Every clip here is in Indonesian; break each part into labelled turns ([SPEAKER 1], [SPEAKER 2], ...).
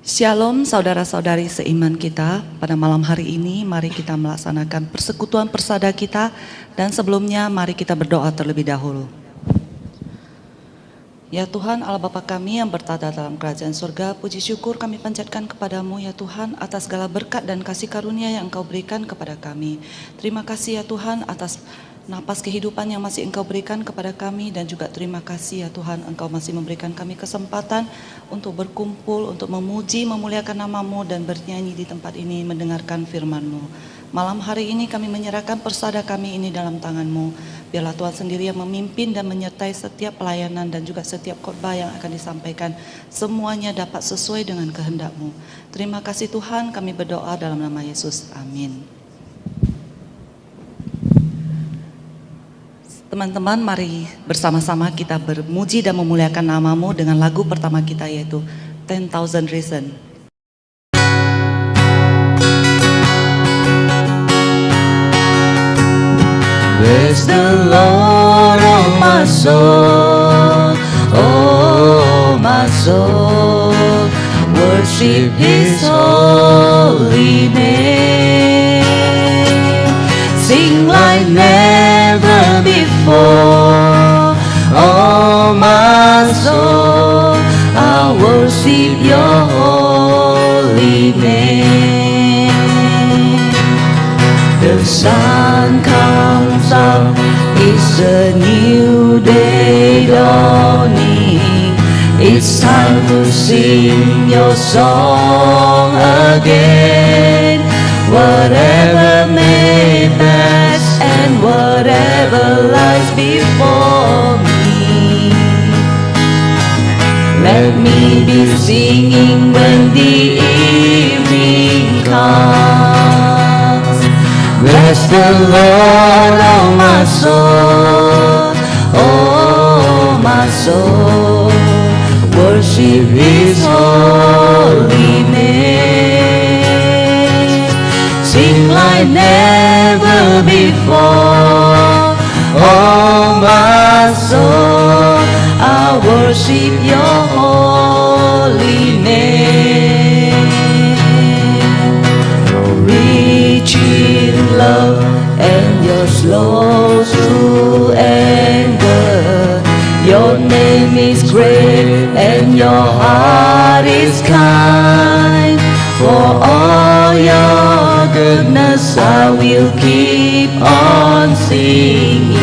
[SPEAKER 1] Shalom saudara-saudari seiman kita, pada malam hari ini mari kita melaksanakan persekutuan persada kita, dan sebelumnya mari kita berdoa terlebih dahulu. Ya Tuhan Allah Bapa kami yang bertata dalam kerajaan surga, puji syukur kami panjatkan kepadamu ya Tuhan atas segala berkat dan kasih karunia yang Engkau berikan kepada kami. Terima kasih ya Tuhan atas napas kehidupan yang masih Engkau berikan kepada kami, dan juga terima kasih ya Tuhan Engkau masih memberikan kami kesempatan untuk berkumpul, untuk memuji, memuliakan nama-Mu dan bernyanyi di tempat ini mendengarkan firman-Mu. Malam hari ini kami menyerahkan persada kami ini dalam tangan-Mu. Biarlah Tuhan sendiri yang memimpin dan menyertai setiap pelayanan dan juga setiap khotbah yang akan disampaikan. Semuanya dapat sesuai dengan kehendak-Mu. Terima kasih Tuhan, kami berdoa dalam nama Yesus. Amin. Teman-teman, mari bersama-sama kita bermuji dan memuliakan nama-Mu dengan lagu pertama kita, yaitu 10,000 Reasons.
[SPEAKER 2] Bless the Lord, oh my soul, oh my soul, worship His holy name. Sing like never before, oh my soul, I worship Your holy name. The sun comes up, it's a new day dawning. It's time to sing Your song again. Whatever may pass and whatever lies before me, let me be singing when the evening comes. Bless the Lord, oh my soul, oh my soul, worship His holy name. Sing like never before, oh my soul, I worship Your holy name. Rich in love and You're slow to anger. Your name is great and Your heart is kind. For all Your goodness I will keep on singing.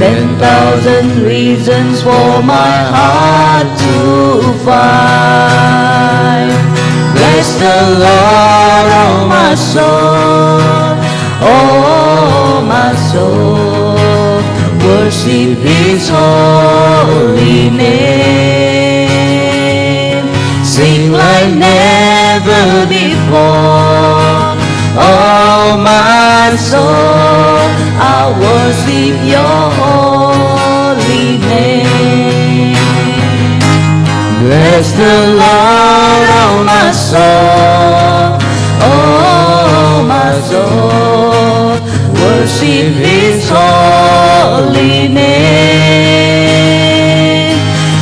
[SPEAKER 2] 10,000 reasons for my heart to find. Bless the Lord, oh my soul, oh my soul, worship His holy name. Sing like never before, oh my soul, I worship Your holy name. Bless the Lord, oh my soul, oh my soul, worship His holy name.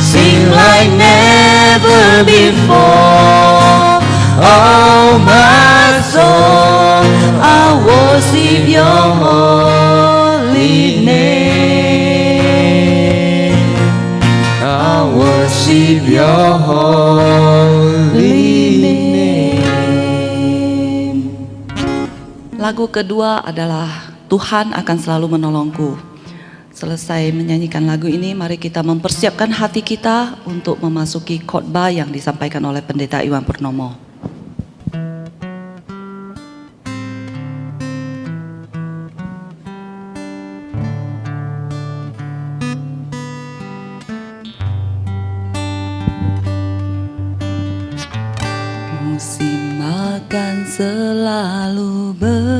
[SPEAKER 2] Sing like never before, oh my soul, I worship Your holy name. I worship Your holy name.
[SPEAKER 1] Lagu kedua adalah Tuhan akan selalu menolongku. Selesai menyanyikan lagu ini, mari kita mempersiapkan hati kita untuk memasuki khotbah yang disampaikan oleh Pendeta Iwan Purnomo. Musim akan selalu berganti,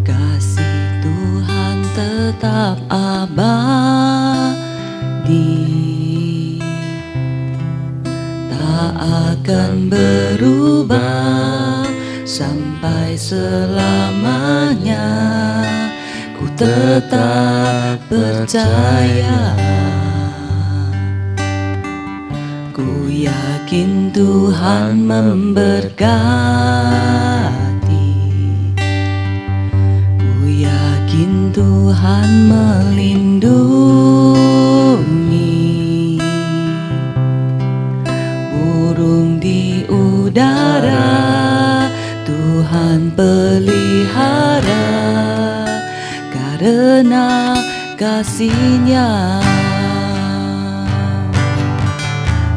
[SPEAKER 1] kasih Tuhan tetap abadi, tak akan berubah sampai selamanya. Ku tetap percaya yakin Tuhan memberkati, ku yakin Tuhan melindungi, burung di udara Tuhan pelihara, karena kasih-Nya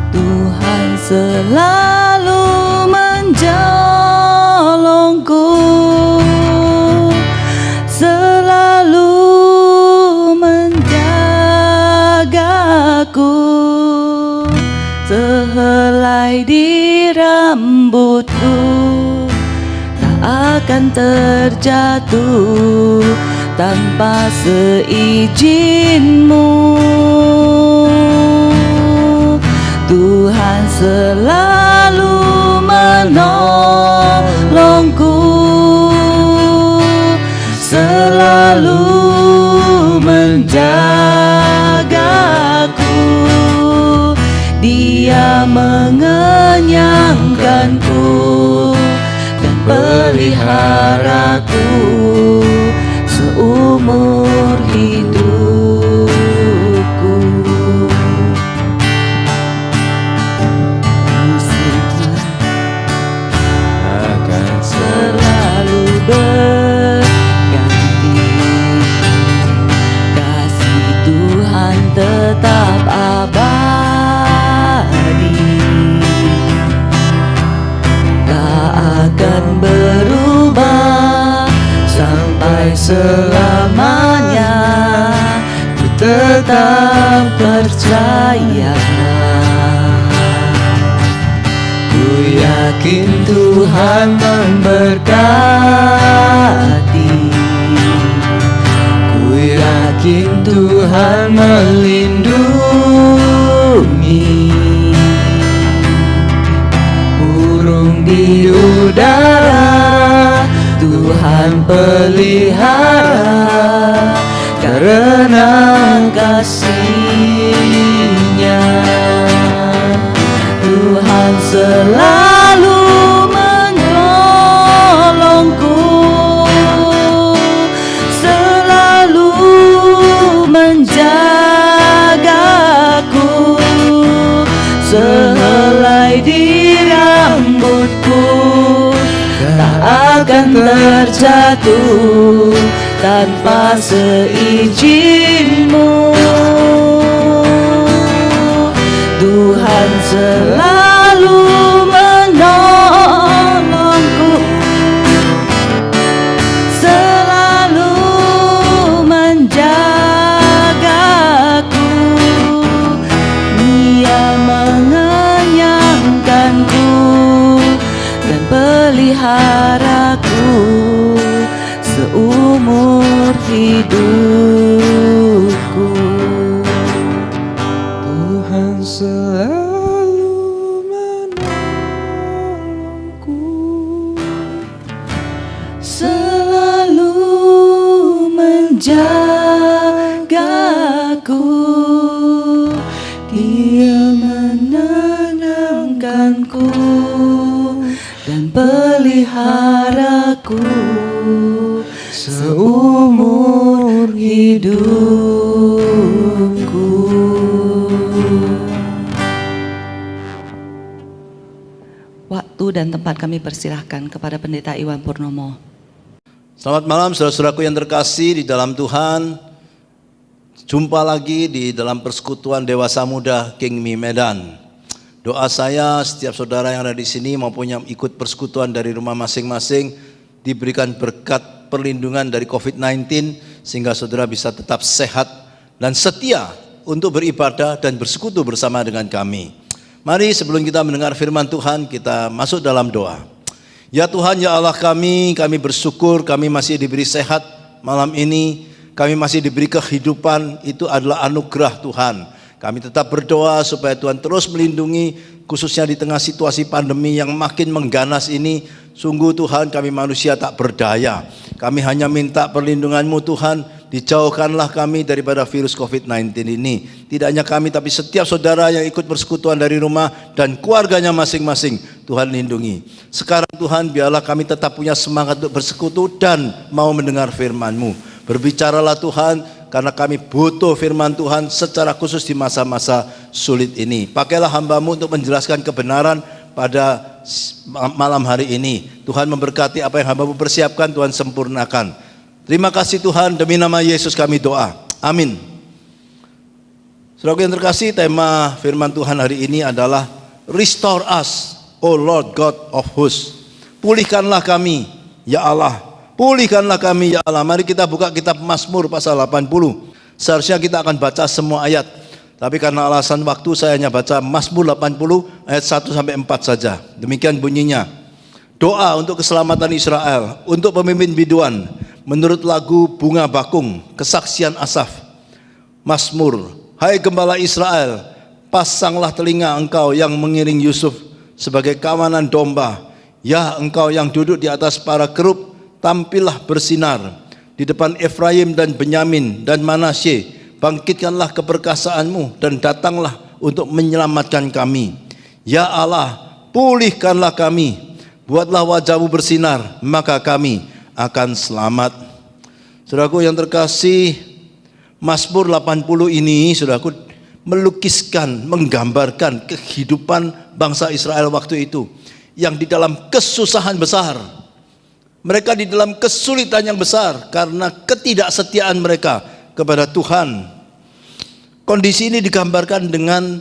[SPEAKER 1] Tuhan selalu menjolongku, selalu menjagaku, sehelai di rambutku tak akan terjatuh tanpa seizin-Mu. Tuhan selalu menolongku, selalu menjagaku, Dia mengenyangkanku dan peliharaku seumur hidupku.
[SPEAKER 2] Akan
[SPEAKER 1] Selalu berganti, kasih Tuhan tetap abadi, tak akan berubah sampai selamanya. Ku tetap percaya, ku yakin Tuhan memberkati, ku yakin Tuhan melindungi, burung di udara Tuhan pelihara, karena kasih-Nya Tuhan selalu menolongku, selalu menjagaku, sehelai di rambutku tak akan terjatuh tanpa seizin-Mu. Tuhan selalu menolongku, selalu menjagaku, Dia mengenyangkanku dan peliharaku seumur hidupku.
[SPEAKER 2] Tuhan selalu menolongku,
[SPEAKER 1] selalu menjagaku, Dia menenangkanku dan peliharaku seumur hidupku. Waktu dan tempat kami persilahkan kepada Pendeta Iwan Purnomo.
[SPEAKER 3] Selamat malam saudara-saudaraku yang terkasih di dalam Tuhan. Jumpa lagi di dalam persekutuan Dewasa Muda King Mi Medan. Doa saya setiap saudara yang ada di sini maupun yang ikut persekutuan dari rumah masing-masing diberikan berkat perlindungan dari COVID-19 sehingga saudara bisa tetap sehat dan setia untuk beribadah dan bersekutu bersama dengan kami. Mari sebelum kita mendengar firman Tuhan, kita masuk dalam doa. Ya Tuhan, ya Allah kami bersyukur kami masih diberi sehat malam ini, kami masih diberi kehidupan, itu adalah anugerah Tuhan. Kami tetap berdoa supaya Tuhan terus melindungi, khususnya di tengah situasi pandemi yang makin mengganas ini. Sungguh Tuhan, kami manusia tak berdaya. Kami hanya minta perlindungan-Mu Tuhan, dijauhkanlah kami daripada virus COVID-19 ini. Tidak hanya kami, tapi setiap saudara yang ikut persekutuan dari rumah dan keluarganya masing-masing, Tuhan lindungi. Sekarang Tuhan, biarlah kami tetap punya semangat untuk bersekutu dan mau mendengar firman-Mu. Berbicaralah Tuhan, karena kami butuh firman Tuhan secara khusus di masa-masa sulit ini. Pakailah hamba-Mu untuk menjelaskan kebenaran pada malam hari ini. Tuhan memberkati apa yang hamba-Mu persiapkan, Tuhan sempurnakan. Terima kasih Tuhan, demi nama Yesus kami doa. Amin. Saudaraku yang terkasih, tema firman Tuhan hari ini adalah Restore us, O Lord God of hosts. Pulihkanlah kami, ya Allah. Pulihkanlah kami, ya Allah. Mari kita buka kitab Mazmur pasal 80. Seharusnya kita akan baca semua ayat, tapi karena alasan waktu saya hanya baca Mazmur 80 ayat 1 sampai 4 saja. Demikian bunyinya. Doa untuk keselamatan Israel, untuk pemimpin biduan, menurut lagu Bunga Bakung, kesaksian Asaf. Mazmur. Hai gembala Israel, pasanglah telinga engkau yang mengiring Yusuf sebagai kawanan domba. Ya, engkau yang duduk di atas para kerub, tampillah bersinar di depan Efraim dan Benyamin dan Manasye. Bangkitkanlah keperkasaanmu dan datanglah untuk menyelamatkan kami. Ya Allah, pulihkanlah kami. Buatlah wajahmu bersinar, maka kami akan selamat. Saudaraku yang terkasih, Mazmur 80 ini, saudaraku, melukiskan, menggambarkan kehidupan bangsa Israel waktu itu, yang di dalam kesusahan besar. Mereka di dalam kesulitan yang besar karena ketidaksetiaan mereka kepada Tuhan. Kondisi ini digambarkan dengan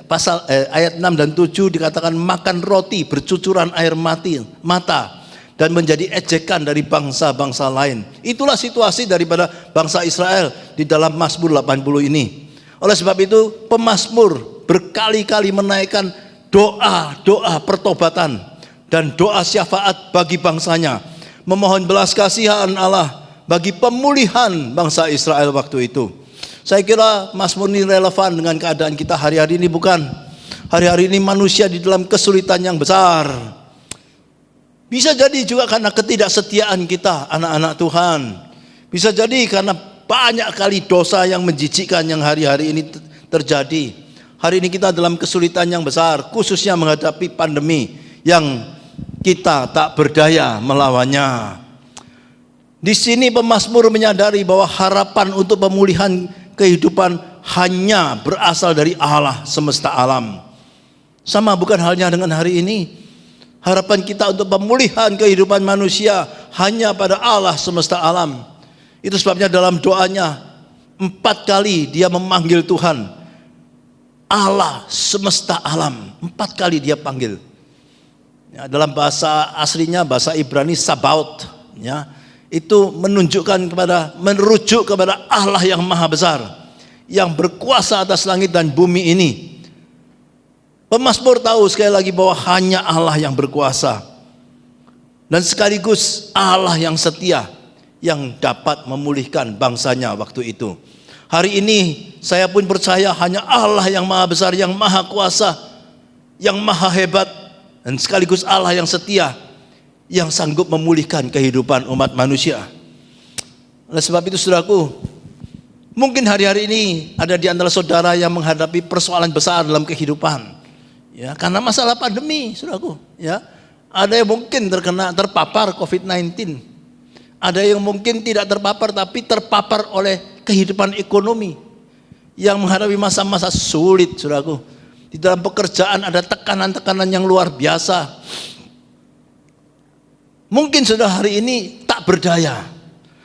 [SPEAKER 3] pasal ayat 6 dan 7 dikatakan makan roti bercucuran air mata dan menjadi ejekan dari bangsa-bangsa lain. Itulah situasi daripada bangsa Israel di dalam Mazmur 80 ini. Oleh sebab itu pemazmur berkali-kali menaikkan doa-doa pertobatan dan doa syafaat bagi bangsanya, memohon belas kasihan Allah bagi pemulihan bangsa Israel waktu itu. Saya kira Mazmur ini relevan dengan keadaan kita hari-hari ini, bukan? Hari-hari ini manusia di dalam kesulitan yang besar. Bisa jadi juga karena ketidaksetiaan kita, anak-anak Tuhan. Bisa jadi karena banyak kali dosa yang menjijikkan yang hari-hari ini terjadi. Hari ini kita dalam kesulitan yang besar, khususnya menghadapi pandemi yang kita tak berdaya melawannya. Di sini pemazmur menyadari bahwa harapan untuk pemulihan kehidupan hanya berasal dari Allah semesta alam. Sama bukan halnya dengan hari ini. Harapan kita untuk pemulihan kehidupan manusia hanya pada Allah semesta alam. Itu sebabnya dalam doanya 4 kali dia memanggil Tuhan, Allah semesta alam. 4 kali dia panggil. Ya, dalam bahasa aslinya, bahasa Ibrani Sabaoth, ya, itu menunjukkan merujuk kepada Allah yang maha besar, yang berkuasa atas langit dan bumi ini. Pemazmur tahu sekali lagi bahwa hanya Allah yang berkuasa, dan sekaligus Allah yang setia, yang dapat memulihkan bangsanya waktu itu. Hari ini saya pun percaya hanya Allah yang maha besar, yang maha kuasa, yang maha hebat, dan sekaligus Allah yang setia, yang sanggup memulihkan kehidupan umat manusia. Oleh sebab itu saudaraku, mungkin hari-hari ini ada di antara saudara yang menghadapi persoalan besar dalam kehidupan, ya, karena masalah pandemi, saudaraku, ya. Ada yang mungkin terpapar COVID-19, ada yang mungkin tidak terpapar tapi terpapar oleh kehidupan ekonomi yang menghadapi masa-masa sulit, saudaraku. Di dalam pekerjaan ada tekanan-tekanan yang luar biasa. Mungkin saudara hari ini tak berdaya.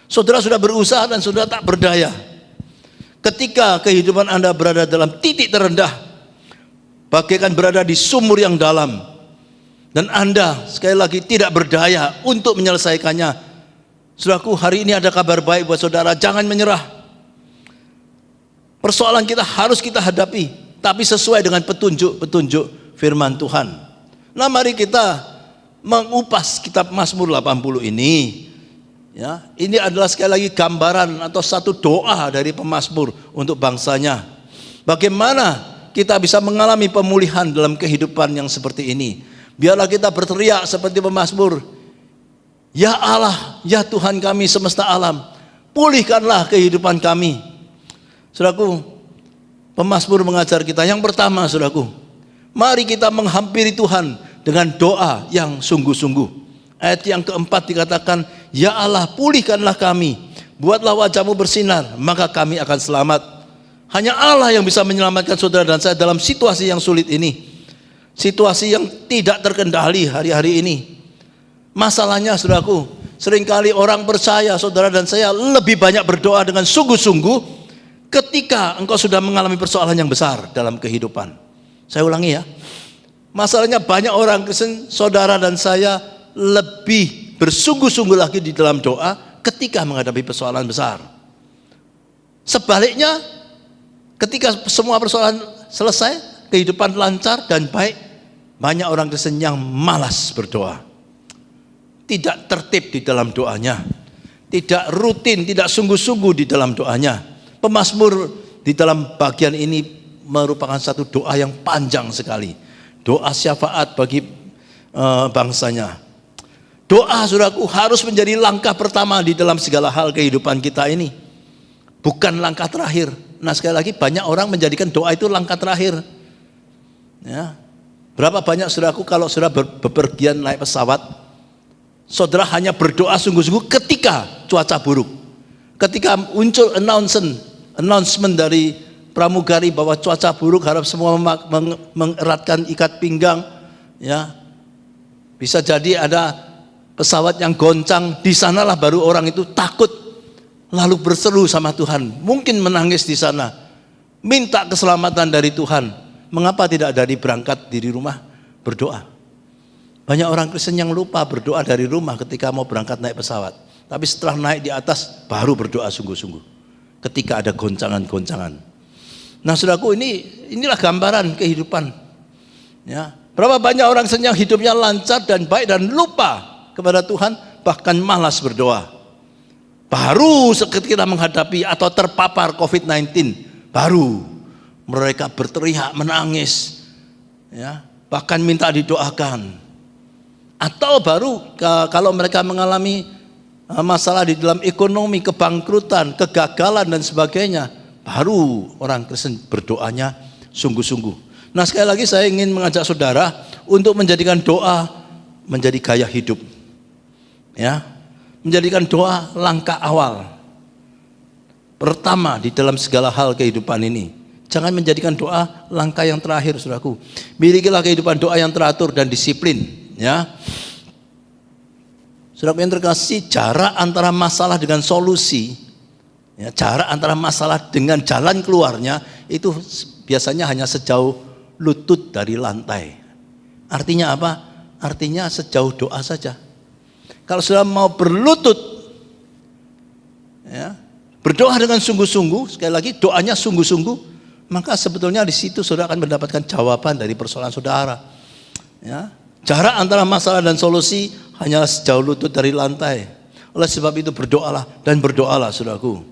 [SPEAKER 3] Saudara sudah berusaha dan saudara tak berdaya. Ketika kehidupan Anda berada dalam titik terendah, bagaikan berada di sumur yang dalam, dan Anda sekali lagi tidak berdaya untuk menyelesaikannya. Saudaraku, hari ini ada kabar baik buat saudara, jangan menyerah. Persoalan kita harus kita hadapi, tapi sesuai dengan petunjuk firman Tuhan. Nah, mari kita mengupas kitab Mazmur 80 ini, ya. Ini adalah sekali lagi gambaran atau satu doa dari pemazmur untuk bangsanya. Bagaimana kita bisa mengalami pemulihan dalam kehidupan yang seperti ini? Biarlah kita berteriak seperti pemazmur, ya Allah, ya Tuhan kami semesta alam, pulihkanlah kehidupan kami. Saudaraku, pemazmur mengajar kita yang pertama, saudaraku, mari kita menghampiri Tuhan dengan doa yang sungguh-sungguh. Ayat yang keempat dikatakan, ya Allah, pulihkanlah kami, buatlah wajahmu bersinar, maka kami akan selamat. Hanya Allah yang bisa menyelamatkan saudara dan saya dalam situasi yang sulit ini, situasi yang tidak terkendali hari-hari ini. Masalahnya, saudaraku, seringkali orang percaya, saudara dan saya, lebih banyak berdoa dengan sungguh-sungguh ketika engkau sudah mengalami persoalan yang besar dalam kehidupan. Saya ulangi ya, masalahnya banyak orang Kristen, saudara dan saya, lebih bersungguh-sungguh lagi di dalam doa ketika menghadapi persoalan besar. Sebaliknya, ketika semua persoalan selesai, kehidupan lancar dan baik, banyak orang Kristen yang malas berdoa, tidak tertib di dalam doanya, tidak rutin, tidak sungguh-sungguh di dalam doanya. Pemazmur di dalam bagian ini merupakan satu doa yang panjang sekali, doa syafaat bagi bangsanya. Doa, saudaraku, harus menjadi langkah pertama di dalam segala hal kehidupan kita ini, bukan langkah terakhir. Nah, sekali lagi, banyak orang menjadikan doa itu langkah terakhir. Ya. Berapa banyak, saudaraku, kalau saudara bepergian naik pesawat, saudara hanya berdoa sungguh-sungguh ketika cuaca buruk, ketika muncul announcement dari pramugari bahwa cuaca buruk, harap semua mengeratkan ikat pinggang. Ya, bisa jadi ada pesawat yang goncang, di sanalah baru orang itu takut, lalu berseru sama Tuhan, mungkin menangis di sana, minta keselamatan dari Tuhan. Mengapa tidak dari berangkat dari rumah berdoa? Banyak orang Kristen yang lupa berdoa dari rumah ketika mau berangkat naik pesawat, tapi setelah naik di atas baru berdoa sungguh-sungguh ketika ada goncangan-goncangan. Nah, saudaraku, inilah gambaran kehidupan. Ya, berapa banyak orang Kristen yang hidupnya lancar dan baik dan lupa kepada Tuhan, bahkan malas berdoa. Baru ketika menghadapi atau terpapar COVID-19, baru mereka berteriak, menangis, ya, bahkan minta didoakan. Atau baru kalau mereka mengalami masalah di dalam ekonomi, kebangkrutan, kegagalan dan sebagainya, baru orang Kristen berdoanya sungguh-sungguh. Nah, sekali lagi saya ingin mengajak saudara untuk menjadikan doa menjadi gaya hidup. Ya, menjadikan doa langkah awal pertama di dalam segala hal kehidupan ini. Jangan menjadikan doa langkah yang terakhir, saudaraku. Milikilah kehidupan doa yang teratur dan disiplin. Ya, saudaraku yang terkasih, jarak antara masalah dengan solusi, ya, jarak antara masalah dengan jalan keluarnya itu biasanya hanya sejauh lutut dari lantai. Artinya apa? Artinya sejauh doa saja. Kalau sudah mau berlutut, ya, berdoa dengan sungguh-sungguh, sekali lagi doanya sungguh-sungguh, maka sebetulnya di situ saudara akan mendapatkan jawaban dari persoalan saudara. Ya, jarak antara masalah dan solusi hanya sejauh lutut dari lantai. Oleh sebab itu berdoalah dan berdoalah, saudaraku.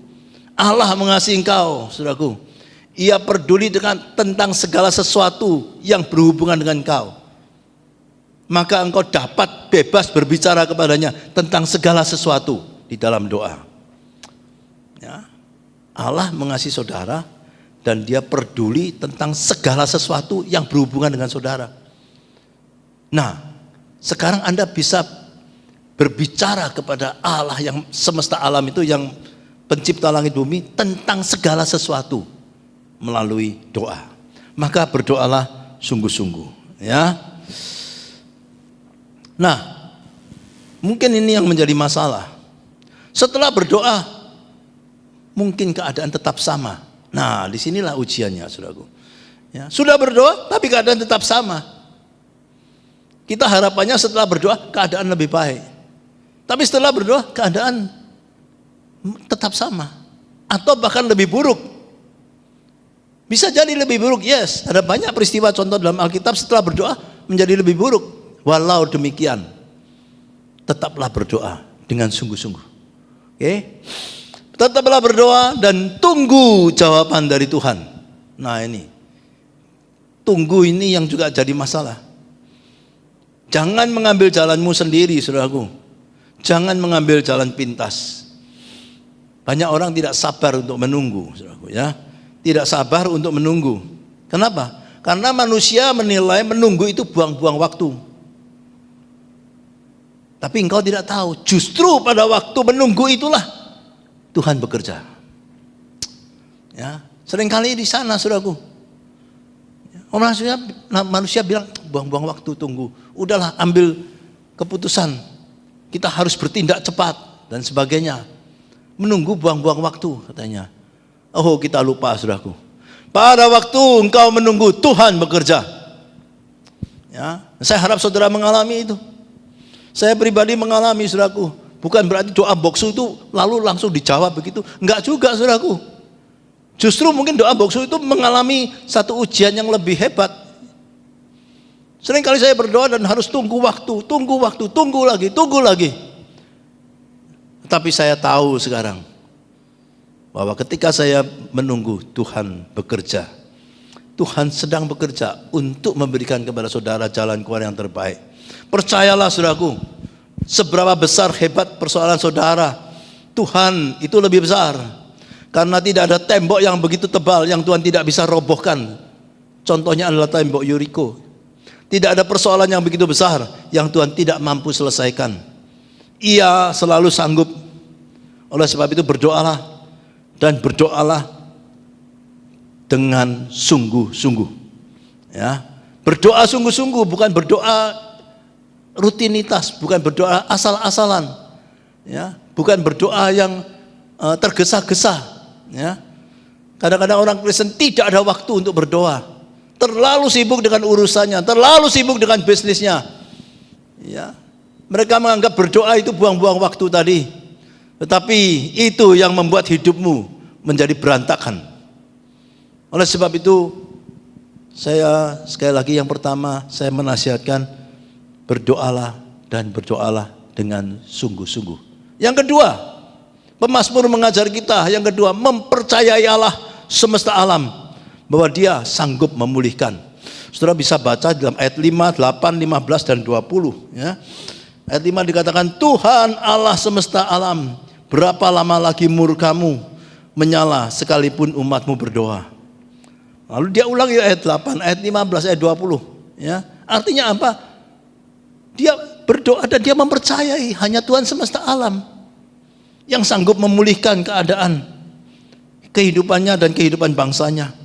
[SPEAKER 3] Allah mengasihi engkau, saudaraku. Ia peduli tentang segala sesuatu yang berhubungan dengan engkau. Maka engkau dapat bebas berbicara kepadanya tentang segala sesuatu di dalam doa. Ya. Allah mengasihi saudara dan dia peduli tentang segala sesuatu yang berhubungan dengan saudara. Nah, sekarang Anda bisa berbicara kepada Allah yang semesta alam itu, yang pencipta langit bumi, tentang segala sesuatu melalui doa. Maka berdoalah sungguh-sungguh, ya. Nah, mungkin ini yang menjadi masalah. Setelah berdoa, mungkin keadaan tetap sama. Nah, disinilah ujiannya, saudaraku. Ya, sudah berdoa, tapi keadaan tetap sama. Kita harapannya setelah berdoa, keadaan lebih baik. Tapi setelah berdoa, keadaan tetap sama. Atau bahkan lebih buruk. Bisa jadi lebih buruk, yes. Ada banyak peristiwa contoh dalam Alkitab setelah berdoa menjadi lebih buruk. Walau demikian, tetaplah berdoa dengan sungguh-sungguh. Oke? Tetaplah berdoa dan tunggu jawaban dari Tuhan. Nah, ini tunggu ini yang juga jadi masalah. Jangan mengambil jalanmu sendiri, saudaraku. Jangan mengambil jalan pintas. Banyak orang tidak sabar untuk menunggu, saudaraku, ya. Tidak sabar untuk menunggu. Kenapa? Karena manusia menilai menunggu itu buang-buang waktu. Tapi engkau tidak tahu, justru pada waktu menunggu itulah Tuhan bekerja. Ya, seringkali di sana, saudaraku. Manusia bilang buang-buang waktu, tunggu. Udahlah, ambil keputusan. Kita harus bertindak cepat dan sebagainya. Menunggu buang-buang waktu, katanya. Oh, kita lupa, saudaraku. Pada waktu engkau menunggu, Tuhan bekerja. Ya, saya harap saudara mengalami itu. Saya pribadi mengalami, saudaraku. Bukan berarti doa boksu itu lalu langsung dijawab begitu. Enggak juga, saudaraku. Justru mungkin doa boksu itu mengalami satu ujian yang lebih hebat. Sering kali saya berdoa dan harus tunggu waktu, tunggu lagi. Tapi saya tahu sekarang bahwa ketika saya menunggu, Tuhan bekerja. Tuhan sedang bekerja untuk memberikan kepada saudara jalan keluar yang terbaik. Percayalah, saudaraku, seberapa besar hebat persoalan saudara, Tuhan itu lebih besar. Karena tidak ada tembok yang begitu tebal yang Tuhan tidak bisa robohkan. Contohnya adalah tembok Yeriko. Tidak ada persoalan yang begitu besar yang Tuhan tidak mampu selesaikan. Ia selalu sanggup. Oleh sebab itu berdoalah, dan berdoalah dengan sungguh-sungguh. Ya, berdoa sungguh-sungguh, bukan berdoa rutinitas, bukan berdoa asal-asalan. Ya, bukan berdoa yang tergesa-gesa. Ya, kadang-kadang orang Kristen tidak ada waktu untuk berdoa, terlalu sibuk dengan urusannya, terlalu sibuk dengan bisnisnya. Ya, mereka menganggap berdoa itu buang-buang waktu tadi, tetapi itu yang membuat hidupmu menjadi berantakan. Oleh sebab itu, saya sekali lagi yang pertama saya menasihatkan berdoalah dan berdoalah dengan sungguh-sungguh. Yang kedua, Pemazmur mengajar kita, yang kedua, mempercayai Allah semesta alam bahwa Dia sanggup memulihkan. Saudara bisa baca dalam ayat 5, 8, 15 dan 20, ya. Ayat 5 dikatakan, Tuhan Allah semesta alam, berapa lama lagi murkamu menyala sekalipun umatmu berdoa. Lalu dia ulangi ayat 8, ayat 15, ayat 20, ya. Artinya apa? Dia berdoa dan dia mempercayai hanya Tuhan semesta alam yang sanggup memulihkan keadaan kehidupannya dan kehidupan bangsanya.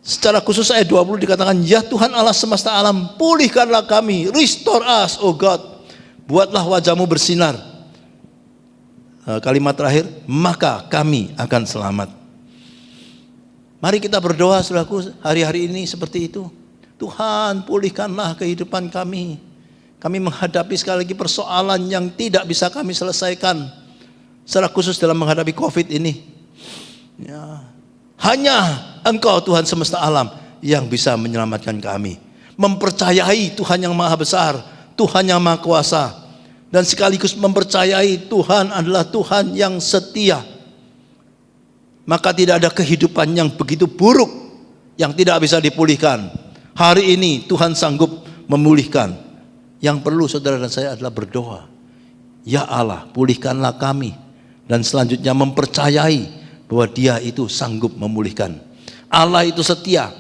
[SPEAKER 3] Secara khusus ayat 20 dikatakan, ya Tuhan Allah semesta alam, pulihkanlah kami, restore us, oh God, buatlah wajahmu bersinar. Kalimat terakhir, maka kami akan selamat. Mari kita berdoa, saudaraku, hari-hari ini seperti itu. Tuhan, pulihkanlah kehidupan kami. Kami menghadapi sekali lagi persoalan yang tidak bisa kami selesaikan, secara khusus dalam menghadapi COVID ini. Ya, hanya Engkau Tuhan semesta alam yang bisa menyelamatkan kami. Mempercayai Tuhan yang maha besar, Tuhan yang maha kuasa, dan sekaligus mempercayai Tuhan adalah Tuhan yang setia. Maka tidak ada kehidupan yang begitu buruk yang tidak bisa dipulihkan. Hari ini Tuhan sanggup memulihkan. Yang perlu saudara dan saya adalah berdoa, ya Allah, pulihkanlah kami. Dan selanjutnya mempercayai bahwa Dia itu sanggup memulihkan. Allah itu setia.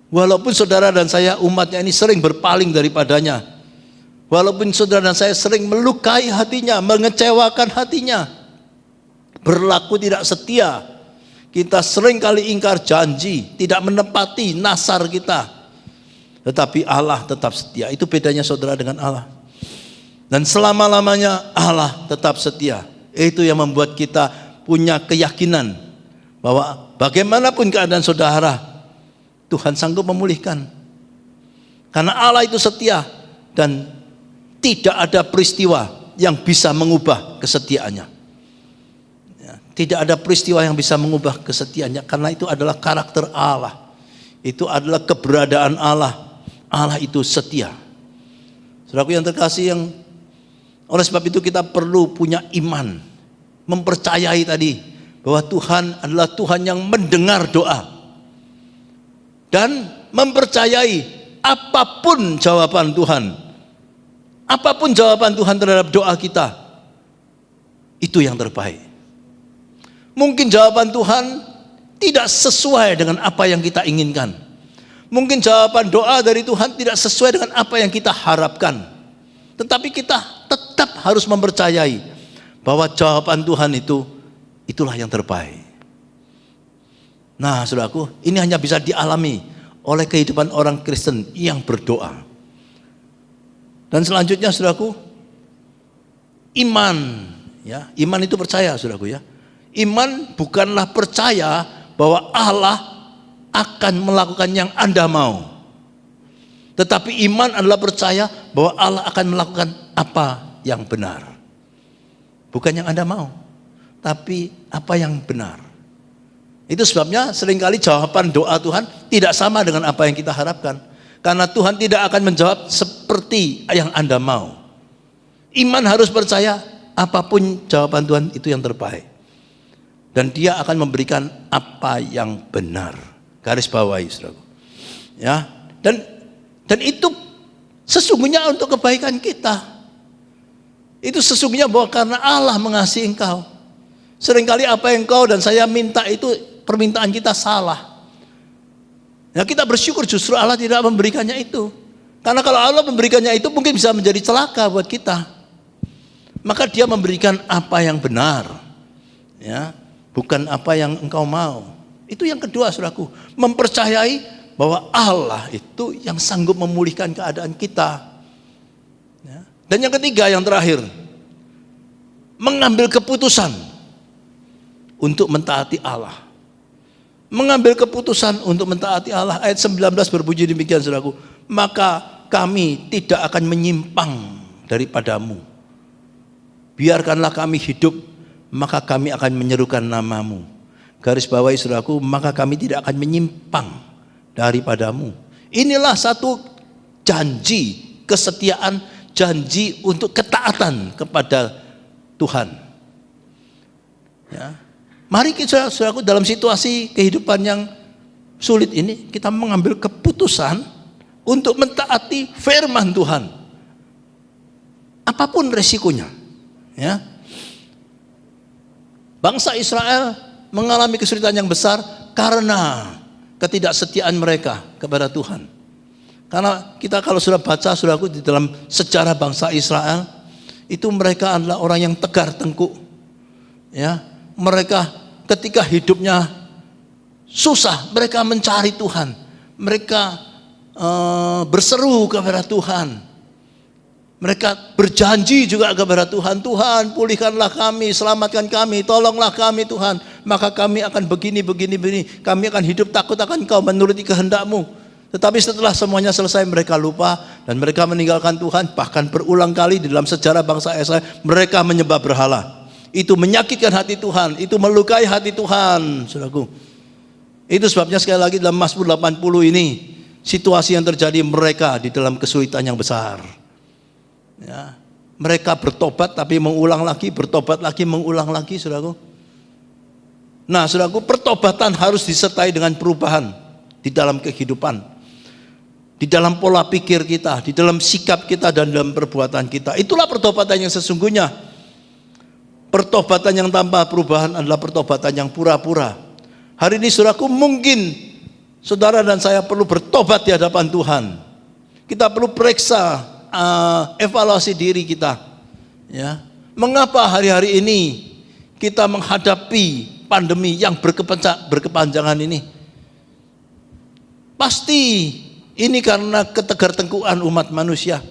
[SPEAKER 3] Walaupun saudara dan saya umatnya ini sering berpaling daripadanya, walaupun saudara dan saya sering melukai hatinya, mengecewakan hatinya, berlaku tidak setia, kita sering kali ingkar janji, tidak menepati nasar kita, tetapi Allah tetap setia. Itu bedanya saudara dengan Allah. Dan selama-lamanya Allah tetap setia. Itu yang membuat kita punya keyakinan bahwa bagaimanapun keadaan saudara, Tuhan sanggup memulihkan. Karena Allah itu setia dan tidak ada peristiwa yang bisa mengubah kesetiaannya. Ya, tidak ada peristiwa yang bisa mengubah kesetiaannya, karena itu adalah karakter Allah. Itu adalah keberadaan Allah. Allah itu setia. Saudaraku yang terkasih, yang oleh sebab itu kita perlu punya iman, mempercayai tadi bahwa Tuhan adalah Tuhan yang mendengar doa, dan mempercayai apapun jawaban Tuhan, apapun jawaban Tuhan terhadap doa kita, itu yang terbaik. Mungkin jawaban Tuhan tidak sesuai dengan apa yang kita inginkan. Mungkin jawaban doa dari Tuhan tidak sesuai dengan apa yang kita harapkan. Tetapi kita tetap harus mempercayai bahwa jawaban Tuhan itulah yang terbaik. Nah, saudaraku, ini hanya bisa dialami oleh kehidupan orang Kristen yang berdoa. Dan selanjutnya, saudaraku, iman, ya, iman itu percaya, saudaraku, ya. Iman bukanlah percaya bahwa Allah akan melakukan yang Anda mau. Tetapi iman adalah percaya bahwa Allah akan melakukan apa yang benar. Bukan yang Anda mau, tapi apa yang benar. Itu sebabnya seringkali jawaban doa Tuhan tidak sama dengan apa yang kita harapkan. Karena Tuhan tidak akan menjawab seperti yang Anda mau. Iman harus percaya apapun jawaban Tuhan itu yang terbaik. Dan Dia akan memberikan apa yang benar. Garis bawahi, saudara. Ya, dan itu sesungguhnya untuk kebaikan kita. Itu sesungguhnya bahwa karena Allah mengasihi engkau. Seringkali apa yang engkau dan saya minta itu permintaan kita salah. Ya, kita bersyukur justru Allah tidak memberikannya itu. Karena kalau Allah memberikannya itu mungkin bisa menjadi celaka buat kita. Maka Dia memberikan apa yang benar. Ya, bukan apa yang engkau mau. Itu yang kedua, saudaraku, mempercayai bahwa Allah itu yang sanggup memulihkan keadaan kita. Ya. Dan yang ketiga, yang terakhir, mengambil keputusan untuk mentaati Allah. Mengambil keputusan untuk mentaati Allah. Ayat 19 berbunyi demikian, saudaraku. Maka kami tidak akan menyimpang daripadamu. Biarkanlah kami hidup, maka kami akan menyerukan namamu. Garis bawahi, saudaraku, maka kami tidak akan menyimpang daripadamu. Inilah satu janji kesetiaan, janji untuk ketaatan kepada Tuhan. Ya. Mari kita, saudaraku, dalam situasi kehidupan yang sulit ini kita mengambil keputusan untuk mentaati firman Tuhan. Apapun resikonya. Ya. Bangsa Israel mengalami kesulitan yang besar karena ketidaksetiaan mereka kepada Tuhan. Karena kita kalau sudah baca, saudaraku, di dalam sejarah bangsa Israel, itu mereka adalah orang yang tegar tengkuk. Ya, mereka ketika hidupnya susah, mereka mencari Tuhan. Mereka berseru kepada Tuhan. Mereka berjanji juga kepada Tuhan, Tuhan pulihkanlah kami, selamatkan kami, tolonglah kami Tuhan. Maka kami akan begini, kami akan hidup takut akan Engkau, menuruti kehendak-Mu. Tetapi setelah semuanya selesai mereka lupa dan mereka meninggalkan Tuhan. Bahkan berulang kali di dalam sejarah bangsa Israel mereka menyembah berhala. Itu menyakitkan hati Tuhan, itu melukai hati Tuhan, saudaraku. Itu sebabnya sekali lagi dalam Mazmur 80 ini, situasi yang terjadi mereka di dalam kesulitan yang besar. Ya, mereka bertobat tapi mengulang lagi, bertobat lagi, mengulang lagi, saudaraku. Nah, saudaraku, pertobatan harus disertai dengan perubahan di dalam kehidupan, di dalam pola pikir kita, di dalam sikap kita dan dalam perbuatan kita. Itulah pertobatan yang sesungguhnya. Pertobatan yang tanpa perubahan adalah pertobatan yang pura-pura. Hari ini, saudaraku, mungkin saudara dan saya perlu bertobat di hadapan Tuhan. Kita perlu periksa, evaluasi diri kita. Ya, mengapa hari-hari ini kita menghadapi pandemi yang berkepanjangan ini? Pasti ini karena ketegar-tengkukan umat manusia,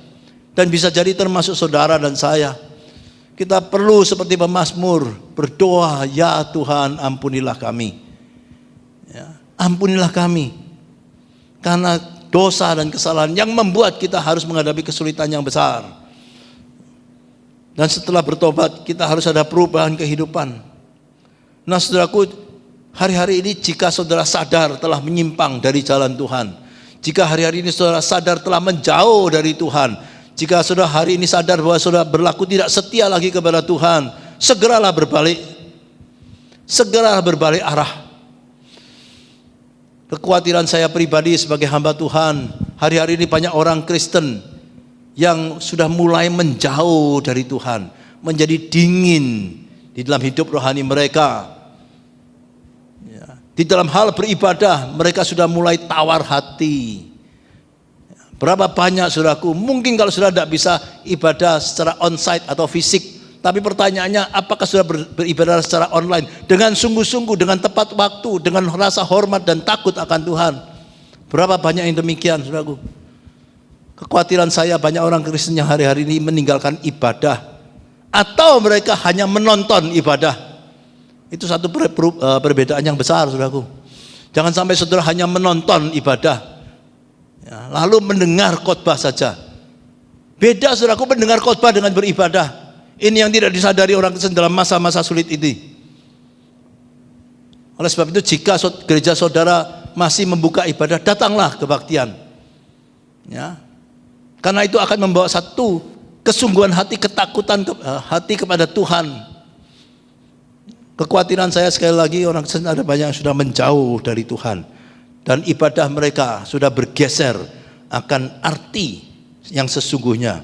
[SPEAKER 3] dan bisa jadi termasuk saudara dan saya. Kita perlu seperti pemazmur berdoa, ya Tuhan ampunilah kami. Ya, ampunilah kami karena dosa dan kesalahan yang membuat kita harus menghadapi kesulitan yang besar. Dan setelah bertobat kita harus ada perubahan kehidupan. Nah, saudaraku, hari-hari ini jika saudara sadar telah menyimpang dari jalan Tuhan, jika hari-hari ini saudara sadar telah menjauh dari Tuhan, jika saudara hari ini sadar bahwa saudara berlaku tidak setia lagi kepada Tuhan, segeralah berbalik. Segeralah berbalik arah. Kekhawatiran saya pribadi sebagai hamba Tuhan, hari-hari ini banyak orang Kristen yang sudah mulai menjauh dari Tuhan, menjadi dingin di dalam hidup rohani mereka. Di dalam hal beribadah mereka sudah mulai tawar hati. Berapa banyak saudaraku, mungkin kalau sudah tidak bisa ibadah secara onsite atau fisik, tapi pertanyaannya apakah sudah beribadah secara online dengan sungguh-sungguh, dengan tepat waktu, dengan rasa hormat dan takut akan Tuhan. Berapa banyak yang demikian saudaraku. Kekhawatiran saya banyak orang Kristen yang hari-hari ini meninggalkan ibadah, atau mereka hanya menonton ibadah. Itu satu perbedaan yang besar saudaraku. Jangan sampai saudara hanya menonton ibadah, ya, lalu mendengar khotbah saja. Beda saudaraku mendengar khotbah dengan beribadah. Ini yang tidak disadari orang Kristen dalam masa-masa sulit ini. Oleh sebab itu jika gereja saudara masih membuka ibadah, datanglah kebaktian. Ya. Karena itu akan membawa satu kesungguhan hati, ketakutan hati kepada Tuhan. Kekhawatiran saya sekali lagi, orang Kristen ada banyak yang sudah menjauh dari Tuhan. Dan ibadah mereka sudah bergeser akan arti yang sesungguhnya.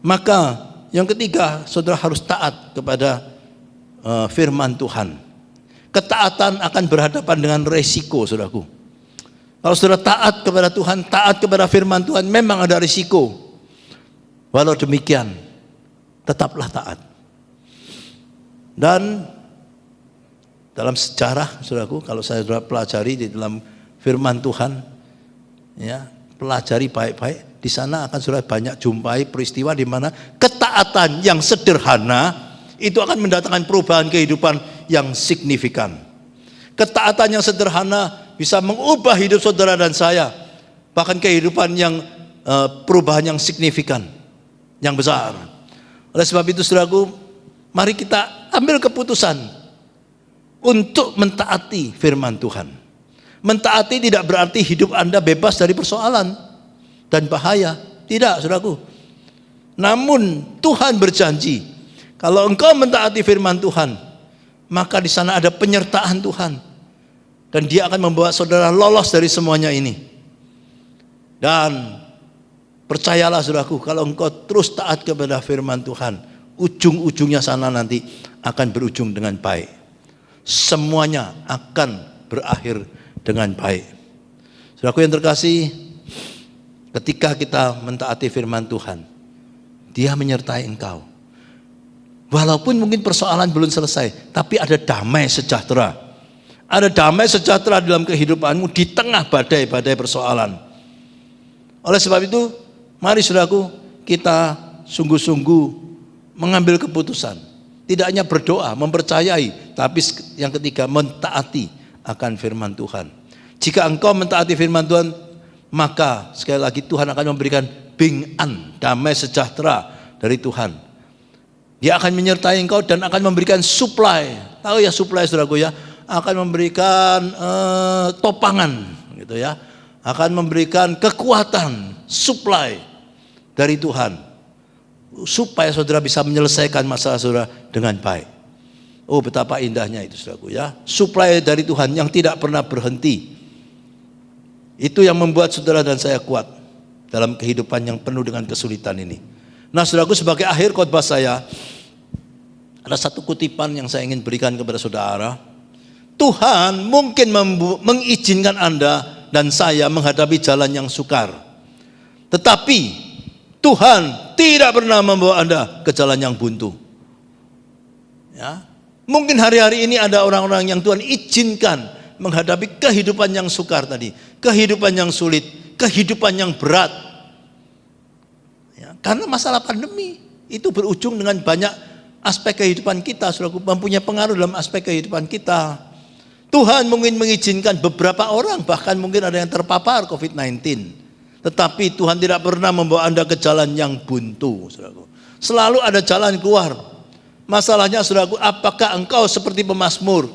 [SPEAKER 3] Maka yang ketiga, saudara harus taat kepada firman Tuhan. Ketaatan akan berhadapan dengan resiko, saudaraku. Kalau saudara taat kepada Tuhan, taat kepada firman Tuhan, memang ada risiko. Walau demikian, tetaplah taat. Dan dalam sejarah, saudaraku, kalau saya sudah pelajari di dalam firman Tuhan, ya, pelajari baik-baik, di sana akan sudah banyak jumpai peristiwa di mana ketaatan yang sederhana itu akan mendatangkan perubahan kehidupan yang signifikan. Ketaatan yang sederhana bisa mengubah hidup saudara dan saya, bahkan kehidupan yang perubahan yang signifikan, yang besar. Oleh sebab itu saudaraku, mari kita ambil keputusan untuk mentaati firman Tuhan. Mentaati tidak berarti hidup Anda bebas dari persoalan dan bahaya, tidak saudaraku. Namun Tuhan berjanji, kalau engkau mentaati firman Tuhan, maka di sana ada penyertaan Tuhan. Dan dia akan membawa saudara lolos dari semuanya ini. Dan percayalah saudaraku, kalau engkau terus taat kepada firman Tuhan, ujung-ujungnya sana nanti akan berujung dengan baik. Semuanya akan berakhir dengan baik. Saudaraku yang terkasih, ketika kita mentaati firman Tuhan, dia menyertai engkau. Walaupun mungkin persoalan belum selesai, tapi ada damai sejahtera. Ada damai sejahtera dalam kehidupanmu di tengah badai-badai persoalan. Oleh sebab itu, mari saudaraku, kita sungguh-sungguh mengambil keputusan. Tidak hanya berdoa, mempercayai, tapi yang ketiga, mentaati akan firman Tuhan. Jika engkau mentaati firman Tuhan, maka sekali lagi Tuhan akan memberikan bing-an, damai sejahtera dari Tuhan. Dia akan menyertai engkau dan akan memberikan supply. Tahu ya supply saudaraku ya? Akan memberikan topangan gitu ya. Akan memberikan kekuatan, supply dari Tuhan. Supaya saudara bisa menyelesaikan masalah saudara dengan baik. Oh betapa indahnya itu saudaraku ya. Supply dari Tuhan yang tidak pernah berhenti. Itu yang membuat saudara dan saya kuat dalam kehidupan yang penuh dengan kesulitan ini. Nah saudaraku, sebagai akhir khotbah saya, ada satu kutipan yang saya ingin berikan kepada saudara. Tuhan mungkin mengizinkan Anda dan saya menghadapi jalan yang sukar, tetapi Tuhan tidak pernah membawa Anda ke jalan yang buntu. Ya, mungkin hari-hari ini ada orang-orang yang Tuhan izinkan menghadapi kehidupan yang sukar tadi, kehidupan yang sulit, kehidupan yang berat. Ya, karena masalah pandemi itu berujung dengan banyak aspek kehidupan kita, saudaraku, mempunyai pengaruh dalam aspek kehidupan kita. Tuhan mungkin mengizinkan beberapa orang, bahkan mungkin ada yang terpapar COVID-19. Tetapi Tuhan tidak pernah membawa Anda ke jalan yang buntu, saudaraku. Selalu ada jalan keluar. Masalahnya saudaraku, apakah engkau seperti pemazmur?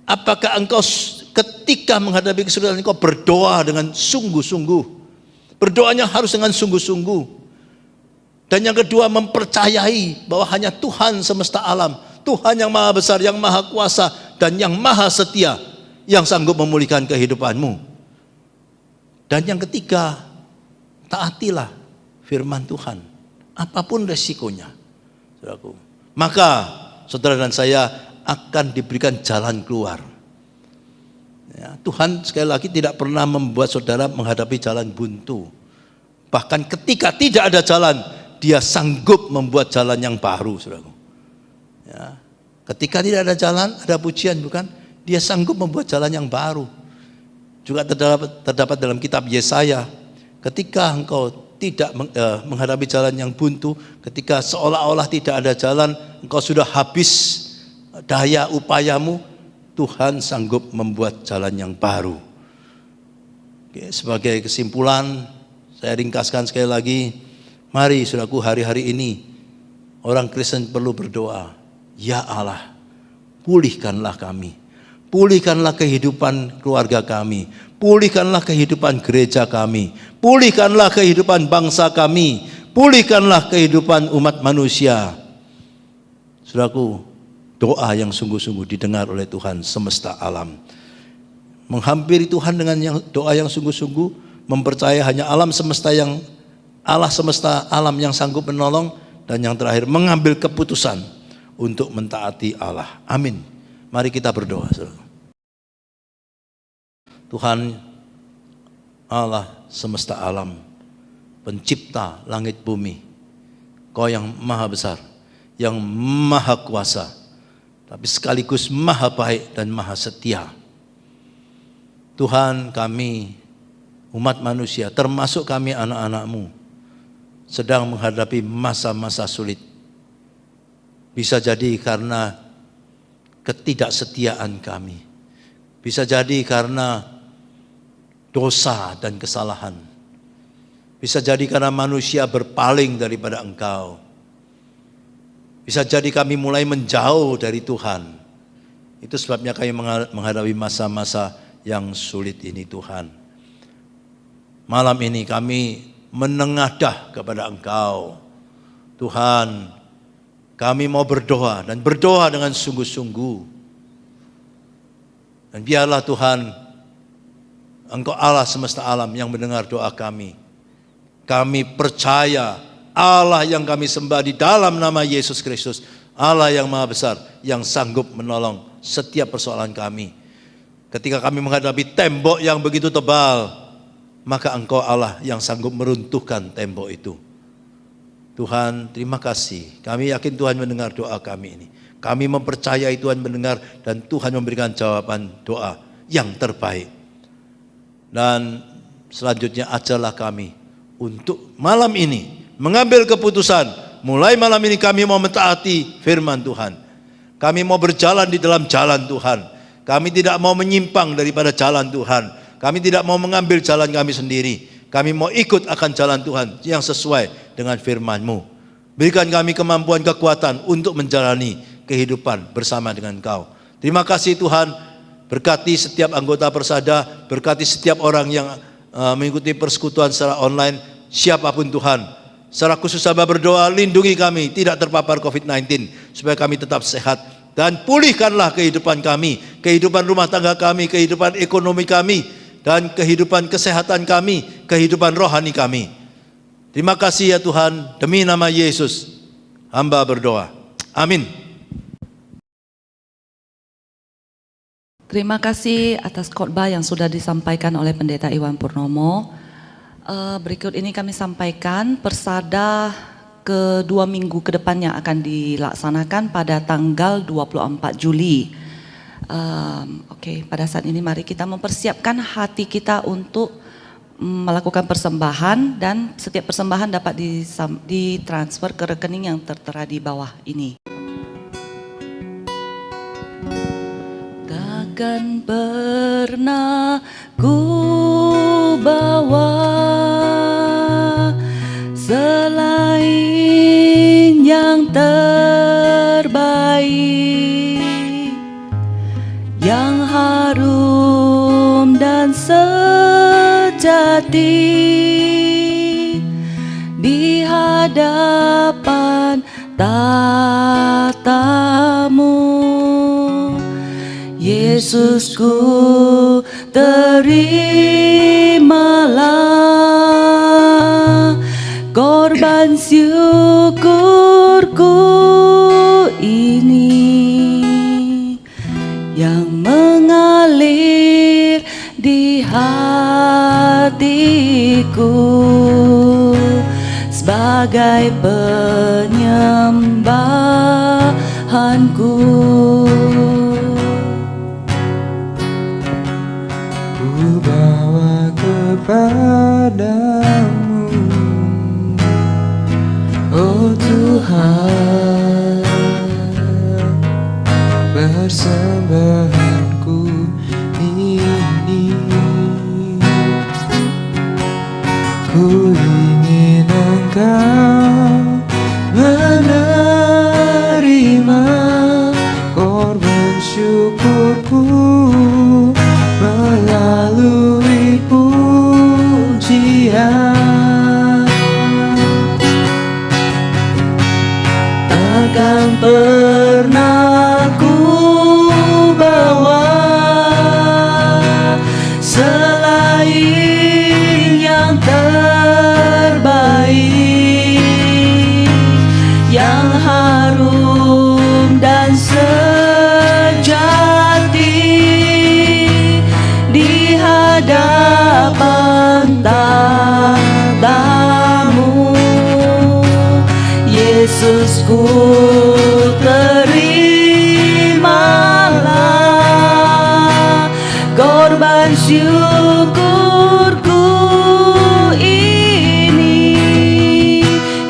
[SPEAKER 3] Apakah engkau ketika menghadapi kesulitan engkau berdoa dengan sungguh-sungguh? Berdoanya harus dengan sungguh-sungguh. Dan yang kedua, mempercayai bahwa hanya Tuhan semesta alam, Tuhan yang maha besar, yang maha kuasa, dan yang maha setia, yang sanggup memulihkan kehidupanmu. Dan yang ketiga, taatilah firman Tuhan, apapun resikonya, saudaraku. Maka saudara dan saya akan diberikan jalan keluar. Ya, Tuhan sekali lagi tidak pernah membuat saudara menghadapi jalan buntu. Bahkan ketika tidak ada jalan, Dia sanggup membuat jalan yang baru, saudaraku. Ya, ketika tidak ada jalan, ada pujian bukan? Dia sanggup membuat jalan yang baru. Juga terdapat dalam kitab Yesaya, ketika engkau tidak menghadapi jalan yang buntu, ketika seolah-olah tidak ada jalan, engkau sudah habis daya upayamu, Tuhan sanggup membuat jalan yang baru. Oke, sebagai kesimpulan, saya ringkaskan sekali lagi, mari saudaraku, hari-hari ini orang Kristen perlu berdoa, ya Allah, pulihkanlah kami, pulihkanlah kehidupan keluarga kami, pulihkanlah kehidupan gereja kami, pulihkanlah kehidupan bangsa kami, pulihkanlah kehidupan umat manusia. Saudaraku, doa yang sungguh-sungguh didengar oleh Tuhan semesta alam. Menghampiri Tuhan dengan doa yang sungguh-sungguh, mempercayai hanya Allah semesta alam yang sanggup menolong, dan yang terakhir mengambil keputusan untuk mentaati Allah. Amin. Mari kita berdoa. Tuhan Allah semesta alam, pencipta langit bumi, Kau yang maha besar, yang maha kuasa, tapi sekaligus maha baik dan maha setia. Tuhan, kami umat manusia, termasuk kami anak-anak-Mu, sedang menghadapi masa-masa sulit. Bisa jadi karena ketidaksetiaan kami, bisa jadi karena dosa dan kesalahan, bisa jadi karena manusia berpaling daripada Engkau, bisa jadi kami mulai menjauh dari Tuhan. Itu sebabnya kami menghadapi masa-masa yang sulit ini, Tuhan. Malam ini kami menengadah kepada Engkau, Tuhan. Kami mau berdoa dan berdoa dengan sungguh-sungguh. Dan biarlah Tuhan, Engkau Allah semesta alam yang mendengar doa kami. Kami percaya Allah yang kami sembah di dalam nama Yesus Kristus, Allah yang maha besar, yang sanggup menolong setiap persoalan kami. Ketika kami menghadapi tembok yang begitu tebal, maka Engkau Allah yang sanggup meruntuhkan tembok itu. Tuhan, terima kasih. Kami yakin Tuhan mendengar doa kami ini. Kami mempercayai Tuhan mendengar dan Tuhan memberikan jawaban doa yang terbaik. Dan selanjutnya ajarlah kami untuk malam ini mengambil keputusan. Mulai malam ini kami mau mentaati firman Tuhan. Kami mau berjalan di dalam jalan Tuhan. Kami tidak mau menyimpang daripada jalan Tuhan. Kami tidak mau mengambil jalan kami sendiri. Kami mau ikut akan jalan Tuhan yang sesuai dengan firman-Mu. Berikan kami kemampuan, kekuatan untuk menjalani kehidupan bersama dengan Kau. Terima kasih Tuhan. Berkati setiap anggota Persada, berkati setiap orang yang mengikuti persekutuan secara online, siapapun Tuhan. Secara khusus hamba berdoa, lindungi kami tidak terpapar COVID-19 supaya kami tetap sehat. Dan pulihkanlah kehidupan kami, kehidupan rumah tangga kami, kehidupan ekonomi kami, dan kehidupan kesehatan kami, kehidupan rohani kami. Terima kasih ya Tuhan, demi nama Yesus, hamba berdoa. Amin.
[SPEAKER 1] Terima kasih atas khotbah yang sudah disampaikan oleh Pendeta Iwan Purnomo. Berikut ini kami sampaikan persada kedua minggu ke depannya akan dilaksanakan pada tanggal 24 Juli. Pada saat ini mari kita mempersiapkan hati kita untuk melakukan persembahan, dan setiap persembahan dapat ditransfer ke rekening yang tertera di bawah ini. Takkan pernah ku bawa selain yang terbaik, yang harum dan sejati di hadapan tatamu. Yesusku, terimalah korban syukurku ini yang mengalir sebagai penyembahanku.
[SPEAKER 2] Ku bawa kepadamu, oh Tuhan, persembahanku ini. Ku ingin Engkau menerima korban syukurku melalui pujian. Takkan pernah ku bawa selain yang terbaik, yang harum dan sejati di hadapan tahta-Mu. Yesusku, terimalah korban syukurku ini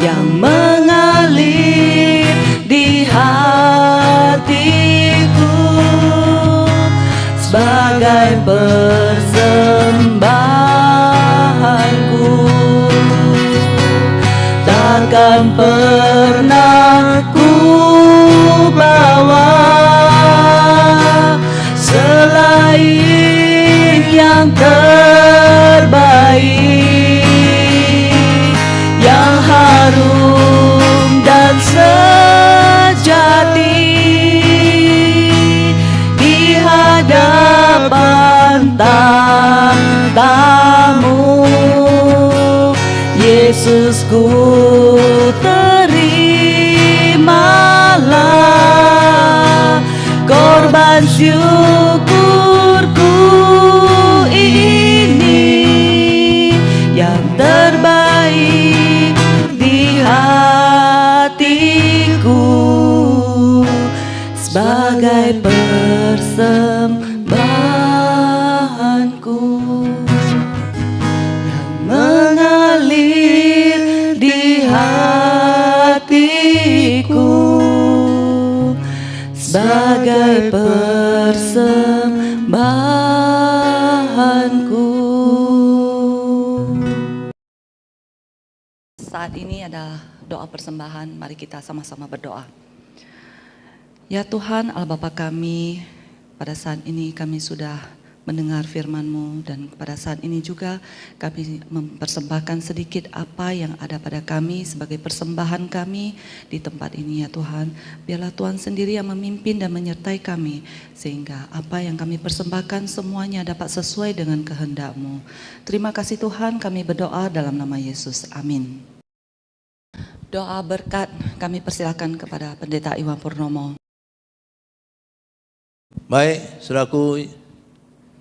[SPEAKER 2] yang mengalir di hatiku sebagai persembahanku. Takkan pernah ku bawa selain yang terbaik, yang harum dan sejati di hadapan tahta-Mu. Yesusku, terimalah korban syukurku ini yang terbaik di hatiku sebagai persembahanku yang mengalir di hatiku sebagai persembahanku. Saat ini adalah doa persembahan, mari kita sama-sama berdoa. Ya Tuhan, Allah Bapa kami, pada saat ini kami sudah mendengar firman-Mu, dan pada saat ini juga kami mempersembahkan sedikit apa yang ada pada kami sebagai persembahan kami di tempat ini ya Tuhan. Biarlah Tuhan sendiri yang memimpin dan menyertai kami, sehingga apa yang kami persembahkan semuanya dapat sesuai dengan kehendak-Mu. Terima kasih Tuhan, kami berdoa dalam nama Yesus, amin. Doa berkat kami persilakan kepada Pendeta Iwan Purnomo.
[SPEAKER 3] Baik, saudaraku,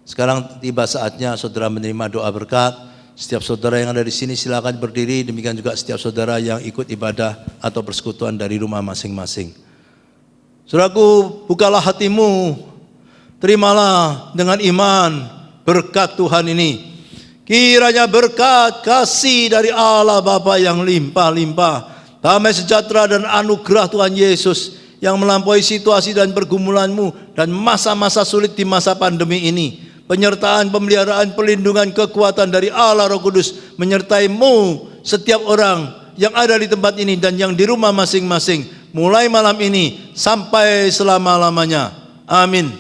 [SPEAKER 3] sekarang tiba saatnya saudara menerima doa berkat. Setiap saudara yang ada di sini silakan berdiri, demikian juga setiap saudara yang ikut ibadah atau persekutuan dari rumah masing-masing. Saudaraku, bukalah hatimu, terimalah dengan iman berkat Tuhan ini. Kiranya berkat kasih dari Allah Bapa yang limpah-limpah, damai sejahtera dan anugerah Tuhan Yesus yang melampaui situasi dan pergumulanmu dan masa-masa sulit di masa pandemi ini, penyertaan, pemeliharaan, perlindungan, kekuatan dari Allah Roh Kudus menyertaimu, setiap orang yang ada di tempat ini dan yang di rumah masing-masing, mulai malam ini sampai selama-lamanya. Amin.